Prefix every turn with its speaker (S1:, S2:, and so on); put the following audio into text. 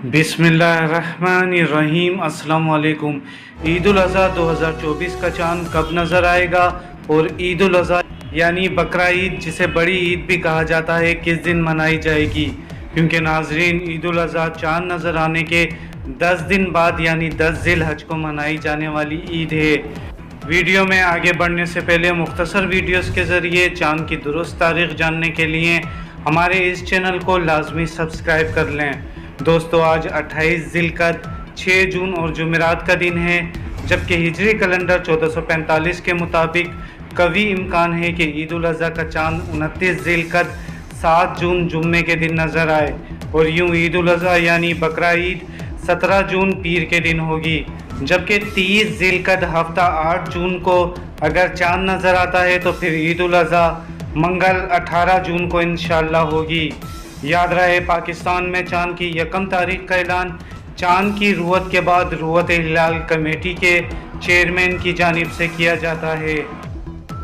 S1: बिस्मिल्लाहिर्रहमानिर्रहीम। अस्सलाम वालेकुम। ईद उल अज़हा 2024 का चांद कब नज़र आएगा और ईद उल अज़हा यानी बकरा ईद, जिसे बड़ी ईद भी कहा जाता है, किस दिन मनाई जाएगी? क्योंकि नाजरीन, ईद उल अज़हा चांद नज़र आने के 10 दिन बाद यानी 10 ज़िलहज को मनाई जाने वाली ईद है। वीडियो में आगे बढ़ने से पहले मुख्तसर वीडियोस के ज़रिए चांद की दुरुस्त तारीख़ जानने के लिए हमारे इस चैनल को लाजमी सब्सक्राइब कर लें। दोस्तों, आज 28 ज़िलक़द 6 जून और जुमेरात का दिन है, जबकि हिजरी कैलेंडर 1445 के मुताबिक कवी इम्कान है कि ईद उल अज़हा का चांद 29 ज़िलक़द 7 जून जुम्मे के दिन नज़र आए और यूँ ईद उल अज़हा यानी बकरा ईद 17 जून पीर के दिन होगी। जबकि 30 ज़िलक़द हफ्ता 8 जून को अगर चांद नज़र आता है तो फिर ईद उल अज़हा मंगल 18 जून को इंशाअल्लाह होगी। याद रहे, पाकिस्तान में चांद की 1 तारीख का ऐलान चांद की रुयत के बाद रुयत हिलाल कमेटी के चेयरमैन की जानिब से किया जाता है।